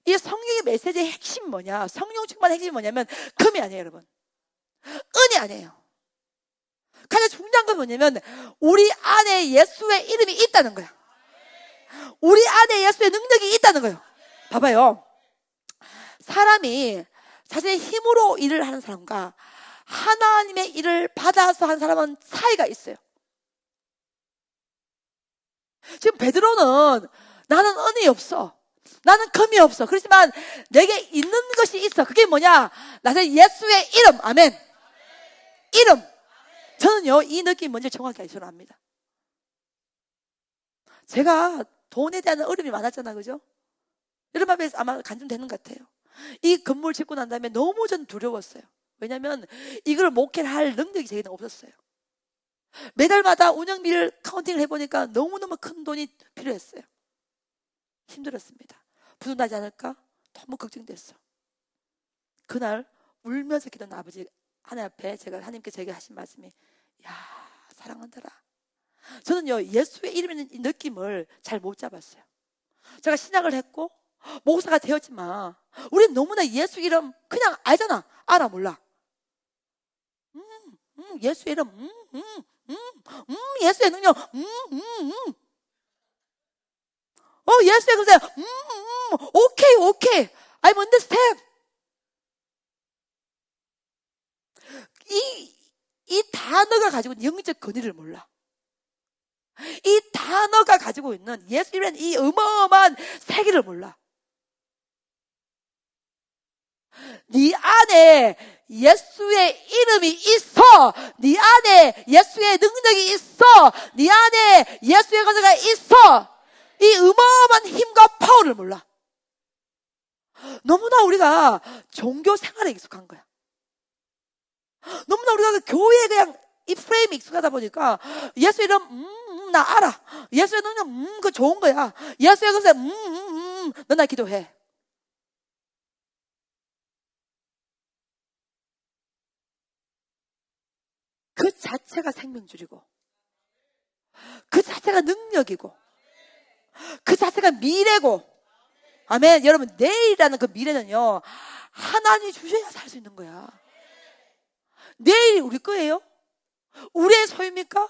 이 성령의 메시지의 핵심이 뭐냐? 성령 충만의 핵심이 뭐냐면 금이 아니에요, 여러분. 은이 아니에요. 가장 중요한 건 뭐냐면 우리 안에 예수의 이름이 있다는 거야. 우리 안에 예수의 능력이 있다는 거예요. 봐봐요, 사람이 자신의 힘으로 일을 하는 사람과 하나님의 일을 받아서 하는 사람은 차이가 있어요. 지금 베드로는 나는 은이 없어, 나는 금이 없어, 그렇지만 내게 있는 것이 있어. 그게 뭐냐? 나는 예수의 이름. 아멘. 이름. 저는요, 이 느낌 뭔지 정확히 알죠 압니다. 제가 돈에 대한 어려움이 많았잖아, 그죠? 여러분 앞에서 아마 간증되는 것 같아요. 이 건물 짓고 난 다음에 너무 전 두려웠어요. 왜냐면 이걸 목회를 할 능력이 제게는 없었어요. 매달마다 운영비를 카운팅을 해보니까 너무너무 큰 돈이 필요했어요. 힘들었습니다. 부도 나지 않을까? 너무 걱정됐어. 그날 울면서 기도한 아버지 하나님 앞에 하나님께 제게 하신 말씀이, 야, 사랑한다라. 저는요, 예수의 이름의 이 느낌을 잘 못 잡았어요. 제가 신학을 했고 목사가 되었지만 우리는 너무나 예수 이름 그냥 알잖아. 알아 몰라? 예수의 이름, 예수의 능력, 예수의 그새, 오케이, I'm understand. 이 단어가 가지고 있는 영적 권위를 몰라. 이 단어가 가지고 있는 예수라는 이 어마어마한 세계를 몰라. 네 안에 예수의 이름이 있어. 네 안에 예수의 능력이 있어. 네 안에 예수의 권세가 있어. 이 어마어마한 힘과 파워를 몰라. 너무나 우리가 종교 생활에 익숙한 거야. 너무나 우리가 그 교회에 그냥 이 프레임이 익숙하다 보니까 예수 이름 나 알아. 예수의 능력 그거 좋은 거야. 예수의 것에 너 나 기도해. 그 자체가 생명줄이고 그 자체가 능력이고 그 자체가 미래고. 아멘. 여러분, 내일이라는 그 미래는요, 하나님이 주셔야 살 수 있는 거야. 내일이 우리 거예요? 우리의 소유입니까?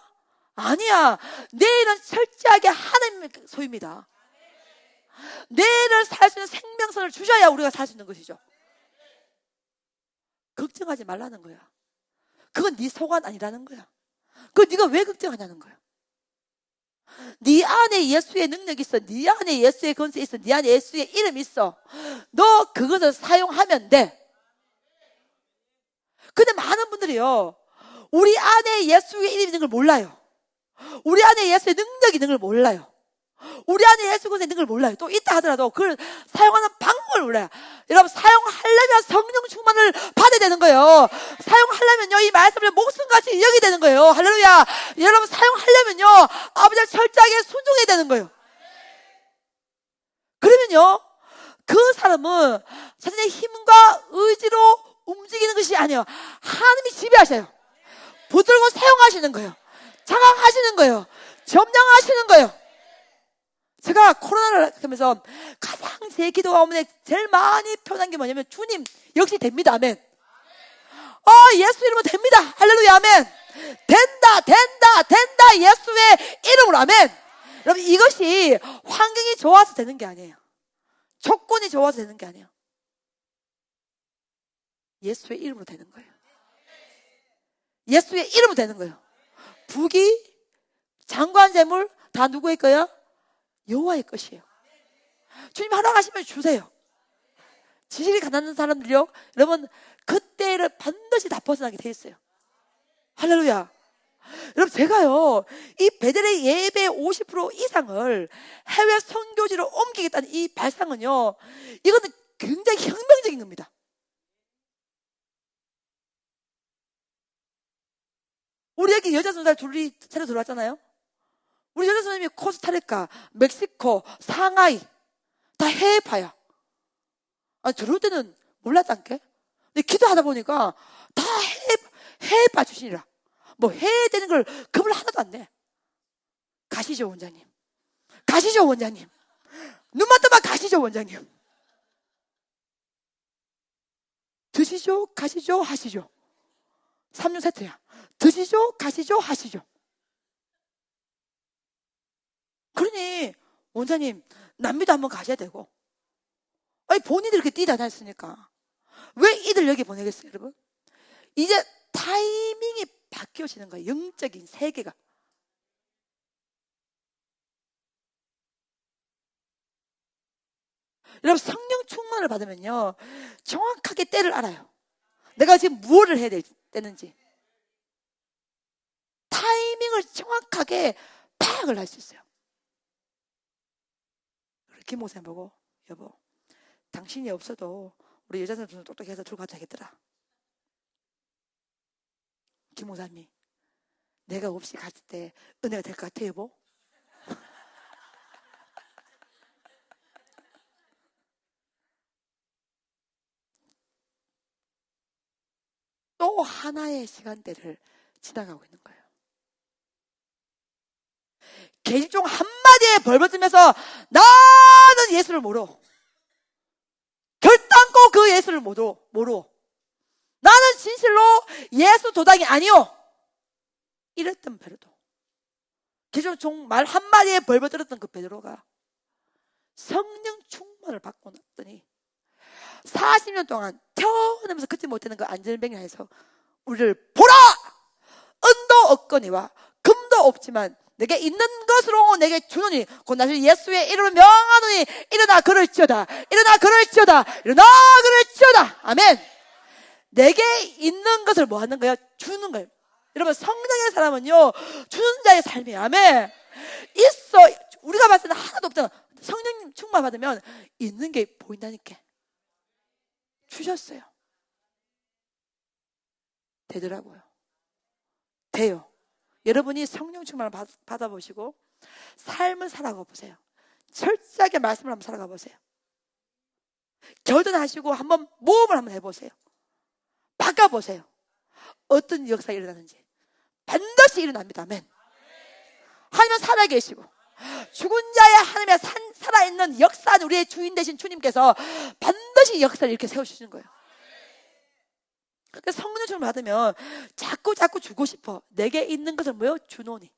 아니야. 내일은 철저하게 하나님의 소유입니다. 내일을 살 수 있는 생명선을 주셔야 우리가 살 수 있는 것이죠. 걱정하지 말라는 거야. 그건 네 소관 아니라는 거야. 그건 네가 왜 걱정하냐는 거야. 네 안에 예수의 능력이 있어. 네 안에 예수의 권세 있어. 네 안에 예수의 이름이 있어. 너 그것을 사용하면 돼. 근데 많은 분들이요, 우리 안에 예수의 이름이 있는 걸 몰라요. 우리 안에 예수의 능력이 있는 걸 몰라요. 우리 안에 예수 권세 있는 걸 몰라요. 또 있다 하더라도 그걸 사용하는 방법을 몰라요. 여러분, 사용하려면 성령 충만을 받아야 되는 거예요. 사용하려면요, 이 말씀을 목숨같이 여겨야 되는 거예요. 할렐루야. 여러분, 사용하려면요, 아버지를 철저하게 순종해야 되는 거예요. 그러면요, 그 사람은 자신의 힘과 의지로 움직이는 것이 아니에요. 하나님이 지배하셔요. 붙들고 사용하시는 거예요. 장악하시는 거예요. 점령하시는 거예요. 제가 코로나를 하면서 가장 제 기도 가운데 제일 많이 표현한 게 뭐냐면, 주님 역시 됩니다. 아멘. 예수 이름으로 됩니다. 할렐루야. 아멘. 된다 예수의 이름으로. 아멘. 여러분, 이것이 환경이 좋아서 되는 게 아니에요. 조건이 좋아서 되는 게 아니에요. 예수의 이름으로 되는 거예요. 예수의 이름으로 되는 거예요. 부귀, 장관, 재물 다 누구의 거야? 여호와의 것이에요. 주님 허락하시면 주세요. 지식이 가난한 사람들이요, 여러분, 그때를 반드시 다 벗어나게 돼 있어요. 할렐루야. 여러분, 제가요, 이 베델의 예배 50% 이상을 해외 선교지로 옮기겠다는 이 발상은요, 이거는 굉장히 혁명적인 겁니다. 우리 여기 여자 선생님 둘이 새로 들어왔잖아요. 우리 여자 선생님이 코스타리카, 멕시코, 상하이 다 해외파야. 들어올 때는 몰랐단게. 근데 기도하다 보니까 다 해외파 출신이라. 뭐 해외 되는 걸 겁을 하나도 안 내. 가시죠, 원장님. 가시죠, 원장님. 눈만 뜨면 가시죠, 원장님. 드시죠, 가시죠, 하시죠. 3종 세트야. 드시죠, 가시죠, 하시죠. 그러니 원장님, 남미도 한번 가셔야 되고. 아니, 본인들이 이렇게 뛰다녔으니까 왜 이들 여기 보내겠어요, 여러분? 이제 타이밍이 바뀌어지는 거예요. 영적인 세계가. 여러분, 성령 충만을 받으면요, 정확하게 때를 알아요. 내가 지금 무엇을 해야 되는지. 타이밍을 정확하게 파악을 할 수 있어요. 김 목사님 보고, 여보, 당신이 없어도 우리 여자 선수 똑똑해서 들고 가도 되겠더라. 김 목사님이, 내가 없이 갔을 때 은혜가 될 것 같아, 여보? 또 하나의 시간대를 지나가고 있는 거예요. 계집종 한마디에 벌받으면서 나는 예수를 모르. 결단코 그 예수를 모르. 나는 진실로 예수 도당이 아니오. 이랬던 베드로. 계집종 말 한마디에 벌받들었던 그 베드로가 성령 충만을 받고 났더니 40년 동안 태어나면서 걷지 못하는 그 안전뱅이 안에서 우리를 보라! 은도 없거니와 금도 없지만 내게 있는 것으로 내게 주노니 곧 나를 예수의 이름을 명하노니 일어나 걸을지어다. 일어나 걸을지어다. 일어나 걸을지어다. 아멘. 내게 있는 것을 뭐 하는 거야? 주는 거예요. 여러분, 성령의 사람은요, 주는 자의 삶이에요. 아멘. 있어. 우리가 봤을 때는 하나도 없잖아. 성령 충만 받으면 있는 게 보인다니까. 주셨어요. 되더라고요. 돼요. 여러분이 성령 충만을 받아보시고 삶을 살아가 보세요. 철저하게 말씀을 한번 살아가 보세요. 결단하시고 한번 모험을 한번 해보세요. 바꿔보세요. 어떤 역사가 일어나는지 반드시 일어납니다. 아멘. 하나님은 살아계시고 죽은 자의 하나님의 살아있는 역사는 우리의 주인 되신 주님께서 반드시 역사를 이렇게 세우시는 거예요. 그러니까 성령 충만을 받으면 자꾸 주고 싶어. 내게 있는 것을 뭐요? 주노니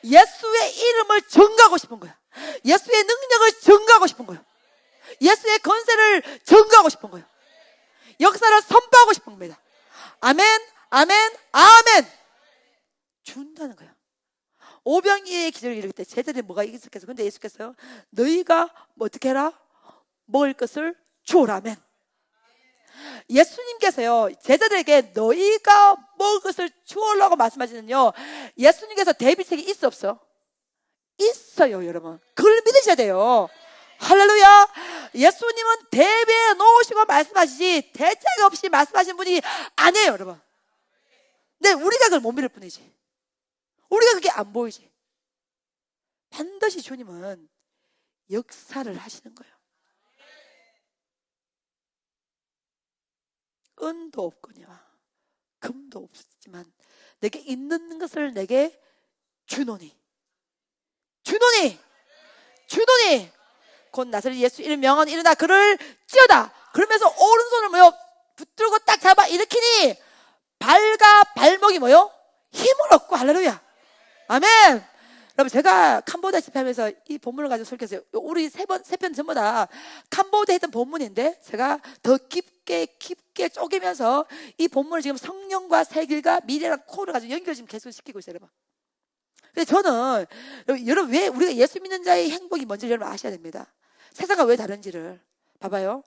예수의 이름을 증거하고 싶은 거야. 예수의 능력을 증거하고 싶은 거야. 예수의 권세를 증거하고 싶은 거예요. 역사를 선포하고 싶은 겁니다. 아멘, 아멘, 아멘. 준다는 거예요. 오병이의 기적을 이룰 때 제자들이 뭐가 있었겠어요? 근데 예수께서 너희가 뭐 어떻게 해라? 먹을 것을 주오라. 아멘. 예수님께서요 제자들에게 너희가 먹을 것을 주오라고 말씀하시는요, 예수님께서 대비책이 있어 없어? 있어요. 여러분 그걸 믿으셔야 돼요. 할렐루야. 예수님은 대비해 놓으시고 말씀하시지 대책 없이 말씀하신 분이 아니에요. 여러분 근데 우리가 그걸 못 믿을 뿐이지. 우리가 그게 안 보이지. 반드시 주님은 역사를 하시는 거예요. 은도 없거니와 금도 없지만 내게 있는 것을 내게 주노니 곧 나사렛 예수 이름 명하니 일어나 그를 찌어다. 그러면서 오른손을 뭐요? 붙들고 딱 잡아 일으키니 발과 발목이 뭐요? 힘을 얻고. 할렐루야. 아멘. 여러분 제가 캄보디아 집회하면서 이 본문을 가지고 설교했어요. 우리 세 편 전부 다 캄보디아 했던 본문인데 제가 더 깊게 쪼개면서 이 본문을 지금 성령과 세길과 미래랑 코를 가지고 연결 지금 계속 시키고 있어요. 여러분 근데 저는 여러분 왜 우리가 예수 믿는 자의 행복이 뭔지 여러분 아셔야 됩니다. 세상과 왜 다른지를 봐봐요.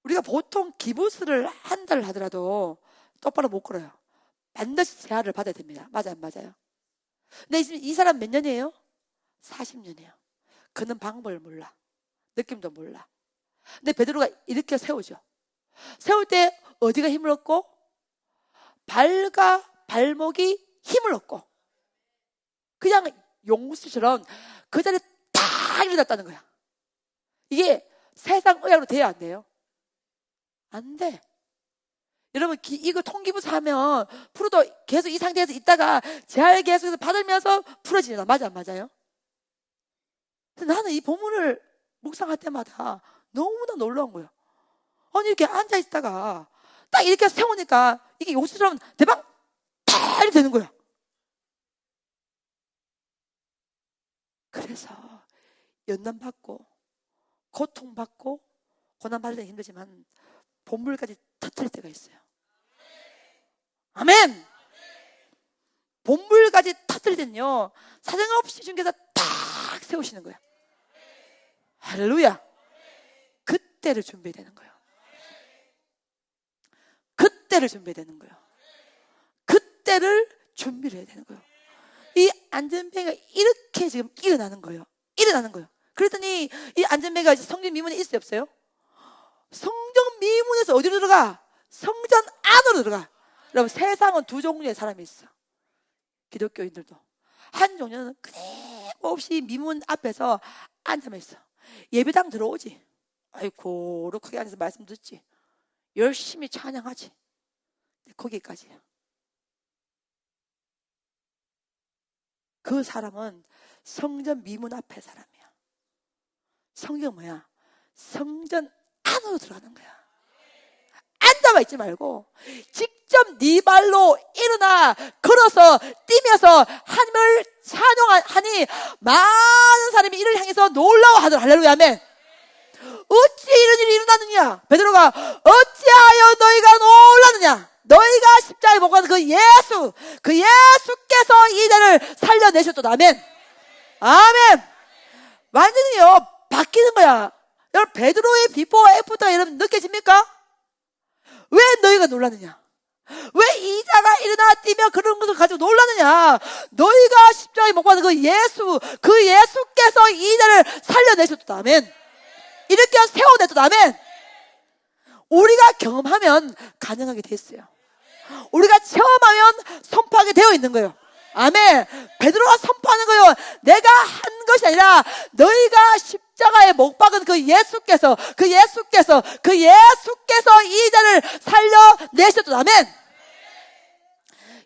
우리가 보통 기부스를 한 달을 하더라도 똑바로 못 걸어요. 반드시 재활을 받아야 됩니다. 맞아요, 안 맞아요? 근데 이 사람 몇 년이에요? 40년이에요. 그는 방법을 몰라. 느낌도 몰라. 근데 베드로가 이렇게 세우죠. 세울 때 어디가 힘을 얻고? 발과 발목이 힘을 얻고 그냥 용수처럼 그 자리에 딱 일어났다는 거야. 이게 세상 의학으로 돼야 안 돼요? 안 돼. 여러분 이거 통기부스 하면 풀어도 계속 이 상태에서 있다가 재활 계속해서 받으면서 풀어지잖아. 맞아 안 맞아요? 근데 나는 이 본문을 묵상할 때마다 너무나 놀라운 거예요. 아니 이렇게 앉아있다가 딱 이렇게 세우니까 이게 용수처럼 대박 딱 이렇게 되는 거야. 그래서 연단받고 고통받고 고난받을 때 힘들지만 본물까지 터뜨릴 때가 있어요. 아멘. 본물까지 터뜨릴 때는요 사정없이 주님께서 딱 세우시는 거예요. 할렐루야. 그때를 준비해야 되는 거예요. 그때를 준비해야 되는 거예요. 그때를 준비를 해야 되는 거예요. 이 안전뱅이가 이렇게 지금 일어나는 거예요. 그랬더니 이 안전뱅이가 성전 미문에 있어요 없어요? 성전 미문에서 어디로 들어가? 성전 안으로 들어가. 여러분 세상은 두 종류의 사람이 있어. 기독교인들도 한 종류는 끊임없이 미문 앞에서 앉아만 있어. 예배당 들어오지. 아이고 거룩하게 앉아서 말씀 듣지. 열심히 찬양하지. 거기까지야. 그 사람은 성전 미문 앞의 사람이야. 성경 뭐야? 성전 안으로 들어가는 거야. 앉아만 있지 말고 직접 네 발로 일어나 걸어서 뛰면서 하나님을 찬양하니 많은 사람이 이를 향해서 놀라워하더라. 할렐루야. 아멘. 어찌 이런 일이 일어나느냐? 베드로가 어찌하여 너희가 놀라느냐? 너희가 십자가에 못 가는 그 예수께서 이들을 살려내셨도다. 아멘. 아멘. 완전히요 바뀌는 거야. 여러분 베드로의 비포 애프터가 여러분 느껴집니까? 왜 너희가 놀라느냐? 왜 이자가 일어나 뛰며 그런 것을 가지고 놀라느냐? 너희가 십자가에 못 박는 그 예수께서 이자를 살려내셨다. 아멘. 이렇게 세워냈다. 아멘. 우리가 경험하면 가능하게 됐어요. 우리가 체험하면 선포하게 되어 있는 거예요. 아멘. 베드로가 선포하는 거예요. 내가 한 것이 아니라 너희가 십자가에 못 박은 그 예수께서 이 자를 살려내셨다. 아멘.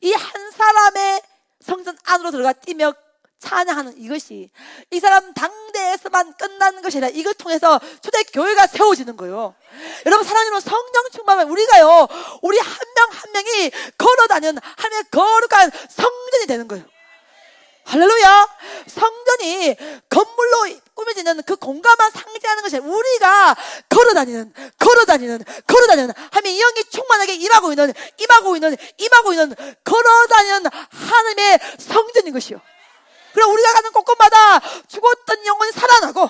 이 한 사람의 성전 안으로 들어가 뛰며 찬양하는 이것이 이 사람 당대에서만 끝나는 것이 아니라 이걸 통해서 초대교회가 세워지는 거예요. 여러분, 사랑하는 성령 충만하면 우리가요, 우리 한 명 한 명이 걸어다니는 하나님의 거룩한 성전이 되는 거예요. 할렐루야. 성전이 건물로 꾸며지는 그 공간만 상징하는 것이 아니라 우리가 걸어다니는 하나님의 영이 충만하게 임하고 있는 걸어다니는 하나님의 성전인 것이요. 그럼 우리가 가는 곳곳마다 죽었던 영혼이 살아나고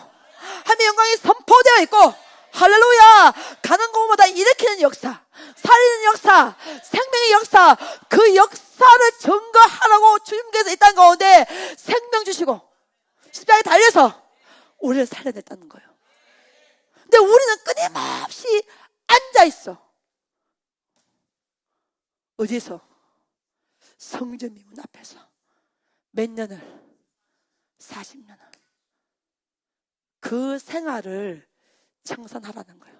하나님의 영광이 선포되어 있고, 할렐루야, 가는 곳마다 일으키는 역사, 살리는 역사, 생명의 역사, 그 역사를 증거하라고 주님께서 이 땅 가운데 생명 주시고 십자가에 달려서 우리를 살려냈다는 거예요. 근데 우리는 끊임없이 앉아있어. 어디서? 성전 미문 앞에서 몇 년을? 40년을. 그 생활을 청산하라는 거예요.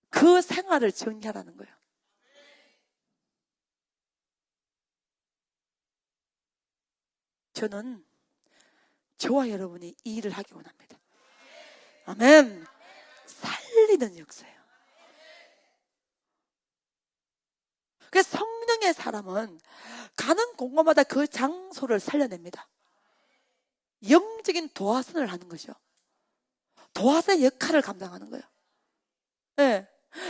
그 생활을 정리하라는 거예요. 저는 저와 여러분이 이 일을 하기 원합니다. 아멘. 살리는 역사예요. 그래서 성령의 사람은 가는 곳곳마다 그 장소를 살려냅니다. 영적인 도화선을 하는 것이요. 도화선의 역할을 감당하는 거예요. 네.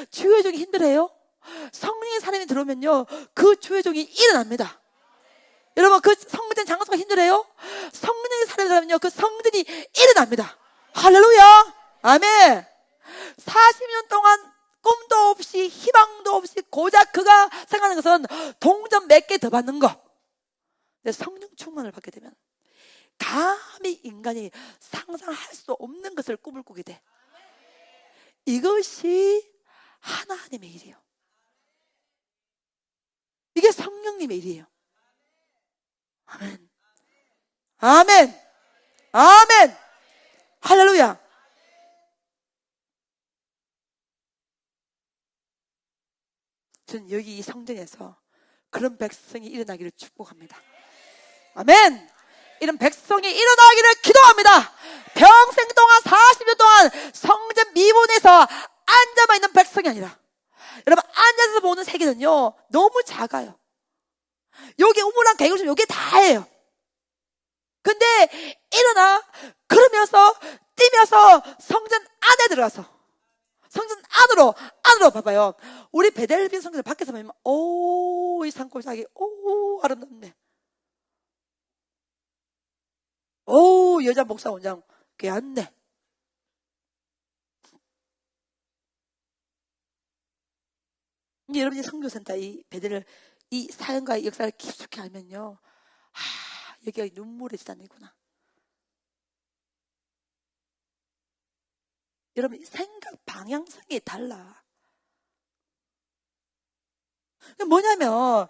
주의종이 힘들어요? 성령의 사람이 들어오면요, 그 주의종이 일어납니다. 여러분, 그 성전 장소가 힘들어요? 성령의 사람이 들어오면요, 그 성전이 일어납니다. 할렐루야. 아멘. 40년 동안 꿈도 없이 희망도 없이 고작 그가 생각하는 것은 동전 몇 개 더 받는 거. 근데 성령 충만을 받게 되면 감히 인간이 상상할 수 없는 것을 꿈을 꾸게 돼. 이것이 하나님의 일이에요. 이게 성령님의 일이에요. 아멘. 아멘. 아멘. 할렐루야. 저는 여기 이 성전에서 그런 백성이 일어나기를 축복합니다. 아멘. 이런 백성이 일어나기를 기도합니다. 평생 동안 40년 동안 성전 미문에서 앉아만 있는 백성이 아니라, 여러분, 앉아서 보는 세계는요 너무 작아요. 여기 우물랑 개구리 여기 다예요. 근데 일어나 걸으면서 뛰면서 성전 안에 들어가서 성전 안으로 봐봐요. 우리 베델빈 성전 밖에서 보면 오, 이 산골짜기 오, 아름답네. 오, 여자 목사 원장 귀한네. 이제 여러분이 선교센터 이 베델을 이 사연과 역사를 깊숙이 알면요, 여기가 눈물의 지단이구나. 여러분, 생각 방향성이 달라. 뭐냐면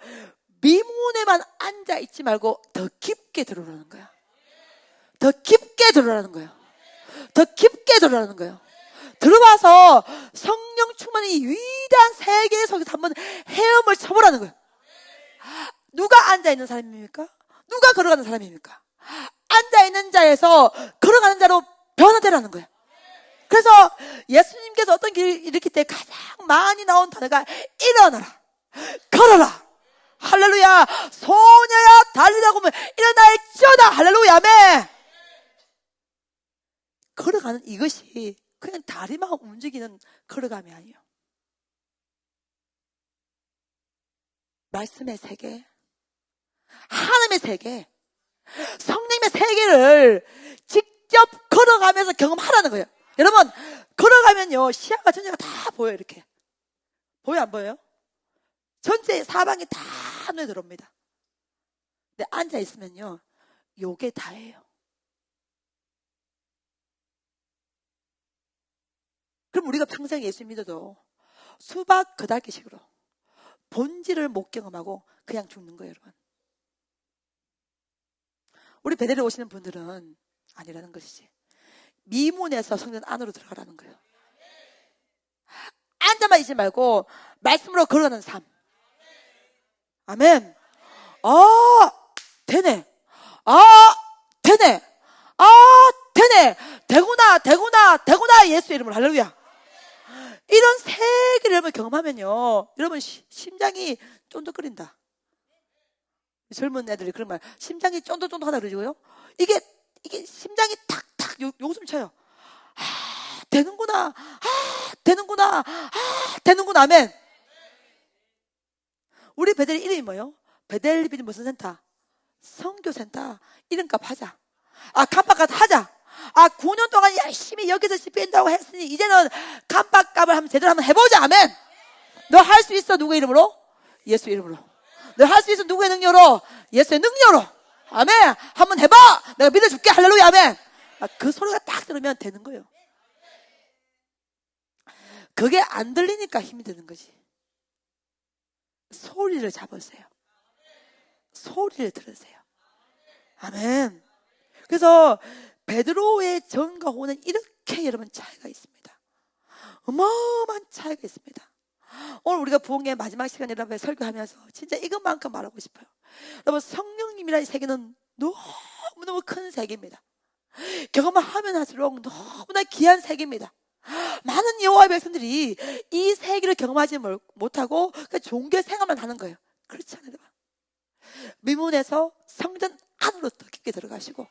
미문에만 앉아있지 말고 더 깊게 들어오라는 거야. 더 깊게 들어오라는 거예요. 더 깊게 들어오라는 거예요. 들어와서 성령 충만의 위대한 세계 속에서 한번 헤엄을 쳐보라는 거예요. 누가 앉아있는 사람입니까? 누가 걸어가는 사람입니까? 앉아있는 자에서 걸어가는 자로 변화되라는 거예요. 그래서 예수님께서 어떤 길을 일으킬 때 가장 많이 나온 단어가 일어나라, 걸어라. 할렐루야. 소녀야 달리라고 하면 일어날지어다. 할렐루야. 아멘. 걸어가는 이것이 그냥 다리만 움직이는 걸어감이 아니에요. 말씀의 세계, 하나님의 세계, 성령의 세계를 직접 걸어가면서 경험하라는 거예요. 여러분, 걸어가면요 시야가 전체가 다 보여요. 이렇게 보여 안 보여요? 전체 사방이 다 눈에 들어옵니다. 근데 앉아 있으면요 요게 다예요. 그럼 우리가 평생 예수 믿어도 수박 그달기식으로 본질을 못 경험하고 그냥 죽는 거예요, 여러분. 우리 베델에 오시는 분들은 아니라는 것이지. 미문에서 성전 안으로 들어가라는 거예요. 앉아만 있지 말고 말씀으로 걸어가는 삶. 아멘. 되네. 되네. 되네. 되구나. 예수 이름으로 할렐루야. 이런 세계를 여러분 경험하면요, 여러분 심장이 쫀득거린다. 젊은 애들이 그런 말, 심장이 쫀득쫀득하다 그러지고요. 이게 심장이 탁탁 요즘 쳐요. 되는구나. 되는구나. 아멘. 우리 베델 이름이 뭐예요? 베델 비전 무슨 센터? 선교센터. 이름값 하자. 깜빡값 하자. 9년 동안 열심히 여기서 집회한다고 했으니 이제는 깜빡값을 한번 제대로 한번 해보자. 아멘. 너 할 수 있어. 누구의 이름으로? 예수 이름으로. 너 할 수 있어. 누구의 능력으로? 예수의 능력으로. 아멘. 한번 해봐. 내가 믿어줄게. 할렐루야. 아멘. 그 소리가 딱 들으면 되는 거예요. 그게 안 들리니까 힘이 드는 거지. 소리를 잡으세요. 소리를 들으세요. 아멘. 그래서 베드로의 전과 후는 이렇게 여러분 차이가 있습니다. 어마어마한 차이가 있습니다. 오늘 우리가 부흥의 마지막 시간 여러분 설교하면서 진짜 이것만큼 말하고 싶어요. 여러분, 성령님이라는 세계는 너무너무 큰 세계입니다. 경험을 하면 할수록 너무나 귀한 세계입니다. 많은 여호와의 백성들이 이 세계를 경험하지 못하고 종교 생활만 하는 거예요. 그렇지 않아요. 미문에서 성전 안으로 더 깊게 들어가시고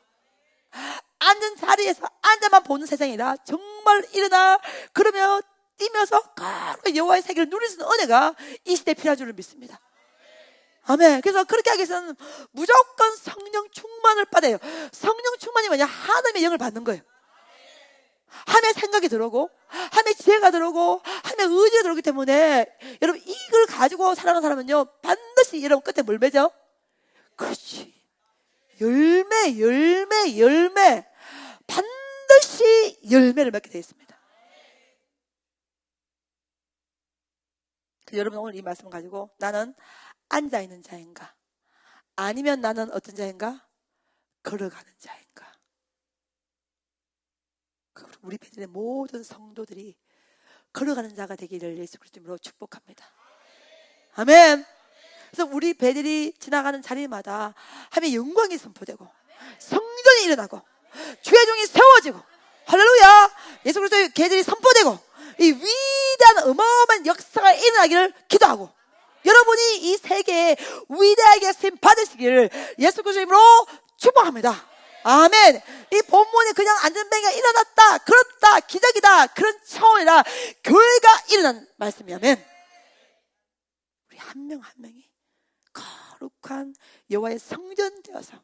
앉은 자리에서 앉아만 보는 세상이 아니라 정말 일어나 그러며 뛰면서 여호와의 세계를 누릴 수 있는 은혜가 이 시대에 필요한 줄을 믿습니다. 아멘. 그래서 그렇게 하기 위해서는 무조건 성령 충만을 받아요. 성령 충만이 뭐냐? 하나님의 영을 받는 거예요. 하나님의 생각이 들어오고 하나님의 지혜가 들어오고 하나님의 의지가 들어오기 때문에 여러분 이걸 가지고 살아가는 사람은요 반드시 여러분 끝에 뭘 맺어? 그렇지. 열매 반드시 열매를 맺게 되어 있습니다. 여러분 오늘 이 말씀을 가지고 나는 앉아있는 자인가? 아니면 나는 어떤 자인가? 걸어가는 자인가? 우리 베델의 모든 성도들이 걸어가는 자가 되기를 예수 그리스도로 축복합니다. 아멘. 그래서 우리 베델이 지나가는 자리마다 하나님의 영광이 선포되고 성전이 일어나고 주의 종이 세워지고 할렐루야. 예수 그리스도의 계절이 선포되고 이 위대한 어마어마한 역사가 일어나기를 기도하고 여러분이 이 세계에 위대하게 쓰임 받으시기를 예수 그리스도의 이름으로 축복합니다. 아멘. 이 본문이 그냥 안전뱅이가 일어났다, 그렇다, 기적이다 그런 차원이라 교회가 일어난 말씀이 아멘. 우리 한 명 한 명이 거룩한 여호와의 성전 되어서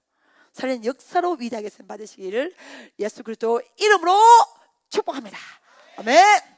살아있는 역사로 위대하게 쓰임 받으시기를 예수 그리스도 이름으로 축복합니다. 아멘.